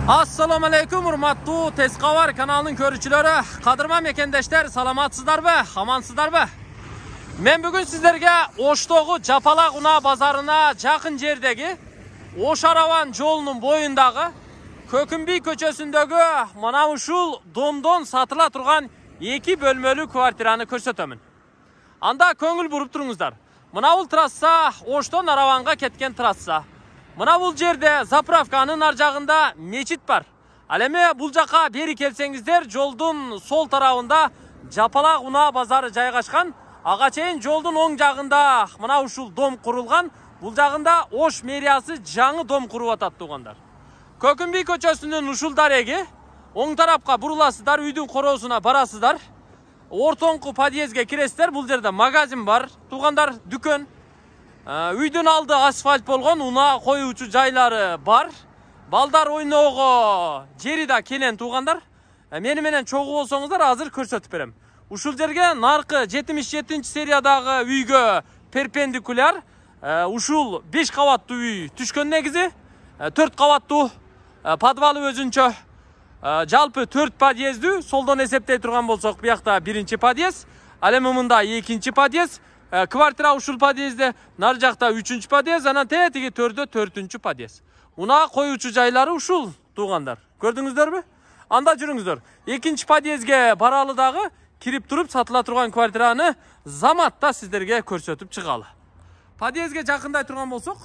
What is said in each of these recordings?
Assalamu alaikum hurmatlı Teskavar kanalının körücülері, kadırma mekendeşler, salamatsızlar be, amansızlar be. Men bugün sizlerge Oştoğu Japalak Una bazarına жақын жerdегі Oşaravan жолунун boyundağı Kökünbi köçösündögü mana ушул домдон satıla turgan 2 bölmölü kvartirаны көрсөтөмүn. Анда көңүл буруп туруңуздар. Мына бул трасса Оштон Араванга кеткен трасса. Мына бул жерде заправканын ар жагында мечит бар. Ал эми бул жака бери келсеңиздер, жолдун сол тарабында Жапалак Уна базары жайгашкан. Ага чейин жолдун оң жагында мына ушул дом курулган. Бул жагында Ош мэриясы жаңы дом куруп атат тугандар. Көкүнби көчөсүнүн ушул дареги оң тарапка буруласыздар, үйдүн короосуна барасыздар. Ортоңку подъездге киресиздер. Бул жерде магазин бар, тугандар, дүкөн. Үйдүн алды асфальт болгон, уна коюучу жайлары бар. Балдар ойноого жери да келен тугандар. Мени менен чогуу болсоңуздар, азыр көрсөтүп берем. Ушул жерге наркы 77-сериядагы үйгө перпендикуляр ушул 5 кабаттуу үй түшкөн негизи. 4 кабаттуу подвалы өзүнчө. Жалпы 4 подъездүү, солдон эсептей турган болсок, биякта 1-чи подъезд, ал эми мында 2-чи подъезд. Квартира ушул подъездде, нар жакта 3-чү подъезд, анан тетиги төрдө 4-чү подъезд. Уна коюучу жайлары ушул тугандар. Көрдүңүздөрбү? Анда жүрүңүздөр. 2-чи подъездге баралы дагы кирип туруп сатыла турган квартираны заматта сиздерге көрсөтүп чыгалы. Подъездге жакындай турган болсок,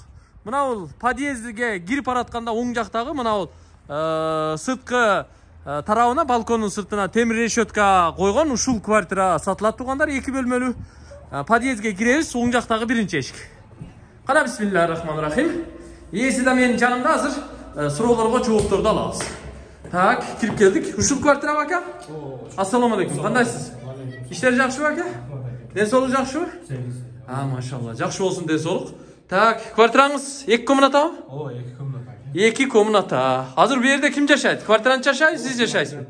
мына бул подъездге кирип баратканда оң жактагы мына бул сырткы тарабына, балкондун сыртына темир решетка койгон ушул квартира сатылат тугандар. 2 бөлмөлүү подъездге киребиз, оң жактагы 1-чи эшик. Кана бисмиллахиррахманиррахим. Ээси да менин жанымда, азыр суроолорго жоопторду алабыз. Так, кирип келдик. Ушул квартира бака? Ассаламу алейкум. Кандайсыз? Иштер жакшыбы ака? Ден соолук жакшыбы? Машалла, жакшы болсун ден соолук. Так, квартираңыз 2 комнатабы? 2 комната. 2 комната. Азыр бу жерде ким жашайт? Квартирант жашайбы, сиз жашайсызбы?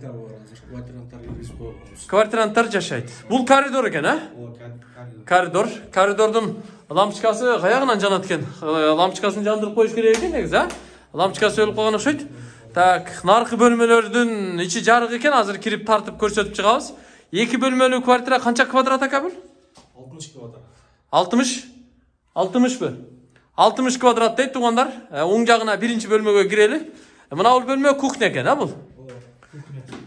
Квартиранттар жашайт. Бул коридор экен, а? Коридор. Коридордун лампочкасы каягынан жанат экен. Лампочкасын жандырып коюш керек экен негизи, а? Лампочкасы өлүп калган окшойт. Так, наркы бөлмөлөрдүн ичи жарык экен. Азыр кирип тартып көрсөтүп чыгабыз. 2 бөлмөлүү квартира канча квадрат ака бул? 60 квадрат. 60? 60бы? 60 квадрат дейт тугандар. Оң жагына 1-чи бөлмөгө кирели. Мына бул бөлмө кухня экен, а бул?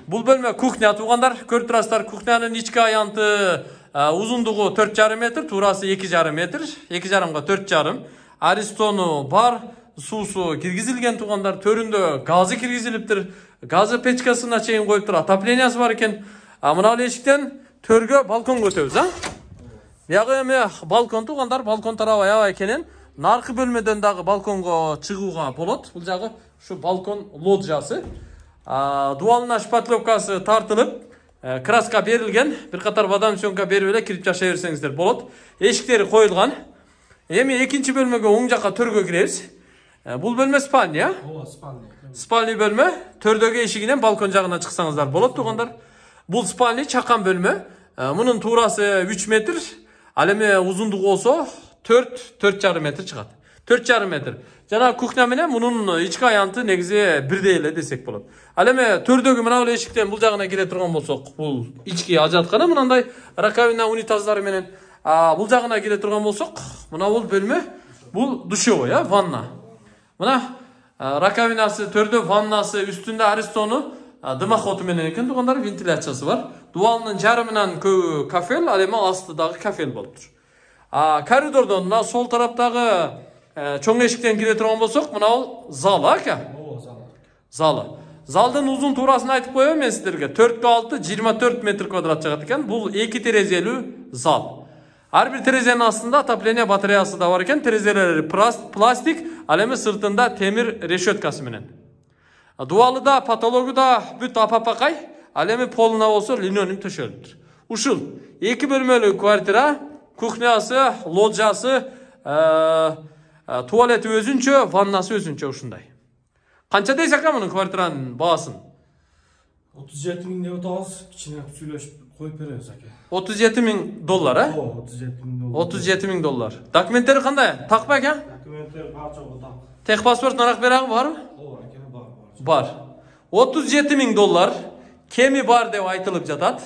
Бул бөлмө кухня тугандар. Көрүп турасыздар, кухнянын ички аянты узундугу 4,5 метр, туурасы 2,5 метр. 2,5га 4,5. Аристону бар, суусу киргизилген тугандар. Төрүндө газы киргизилиптир. Газы печкасына чейин коюптур, отоплениясы бар экен. Мына бул эшиктен төргө балконго өтөбүз, а? Бияғы эми балкон тугандар, балкон тарабы аябай кенен. Наркы бөлмөдөн дагы балконго чыгууга болот. Бул жагы ушу балкон лоджиясы. Дуалына шпатлевкасы тартылып, краска берилген. Бир катар бадам-сёмка берип эле кирип жашай берсеңиздер болот. Эшиктери коюлган. Эми 2-чи бөлмөгө оң жакка төргө киребиз. Бул бөлмө спальня, спальня. Спальня бөлмө. Төрдөгү эшигинен балкон жагына чыксаңыздар болот тугандар. Бул спальня чакан бөлмө. Мунун туурасы 3 метр. Ал эми узундугу болсо 4,5 метр чыгат. 4,5 метр. Жана кухня менен мунун ички аянты негизи бирдей эле десек болот. Ал эми төрдөгү мына бул эшиктен бул жагына кире турган болсок, бул ички ажаткана мындай раковина унитаздары менен. Бул жагына кире турган болсок, мына бул бөлмө, бул душевой, ванна. Мына раковинасы төрдө, ваннасы, үстүндө аристону, дымоходу менен экен тугандар, вентиляциясы бар. Дуалынын жарымынан көбү кафел, ал эми астыдагы кафел болуптур. Коридордон мына сол тараптагы чоң эшиктен кире турган болсок, мына бул зал ака. Залы. Залдын узун туурасын айтып коём мен сиздерге. 4,6 24 метр квадрат жагат экен. Бул 2 терезелүү зал. Ар бир терезенин астында отопление батареясы да бар экен. Терезелери пластик, ал эми сыртында темир решеткасы менен. Дуалы да, потологу да бүт апапакай. Ал эми полуна болсо линолеум төшөлүптүр. Ушул 2 бөлмөлүү квартира, кухнясы, лоджиясы, туалети өзүнчө, ваннасы өзүнчө ушундай. Канча дейсиз ака мунун квартиранын баасын? 37 миң деп атабыз, кичине сүйлөшүп коюп беребиз ака. 37 миң доллар, а? 37 миң доллар. 37 миң доллар. Документтери кандай? Такпы ака? Документтер бар жок так. Тех паспорт нарак берагы барбы? Ака, бар. Бар. $37.000 kemi бар деп айтылып жатат.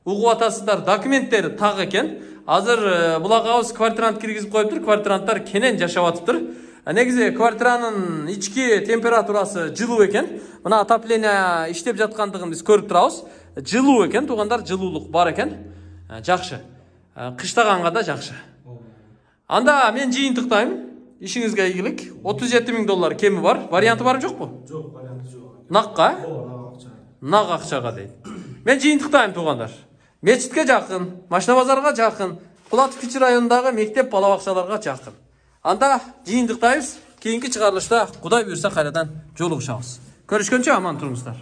Угуп атасыздар, документтери так экен. Азыр булакабыз квартирант киргизип коюптур. Квартиранттар кенен жашап атыптыр. Негизи квартиранын ички температурасы жылуу экен. Мына отопление иштеп жаткандыгын биз көрүп турабыз. Жылуу экен, туугандар, жылуулук бар экен. Жакшы. Кыштаганга да жакшы. Анда мен жыйынтыктайм. İşinizge ийгилик. $37.000 kemi бар. Варианты бар жокпу? Жок, варианты жок. Накка? Нак акча. Нак акчага дейт. Мен жыйынтыктайм, туугандар. Мечитке жакын, машина базарга жакын, Кулатов Кичи районундагы мектеп бала бакчаларга жакын. Анда жыйынтыктайбыз. Кийинки чыгарылышта Кудай буйрса кайрадан жолугушабыз. Көрүшкөнчө аман туруңуздар.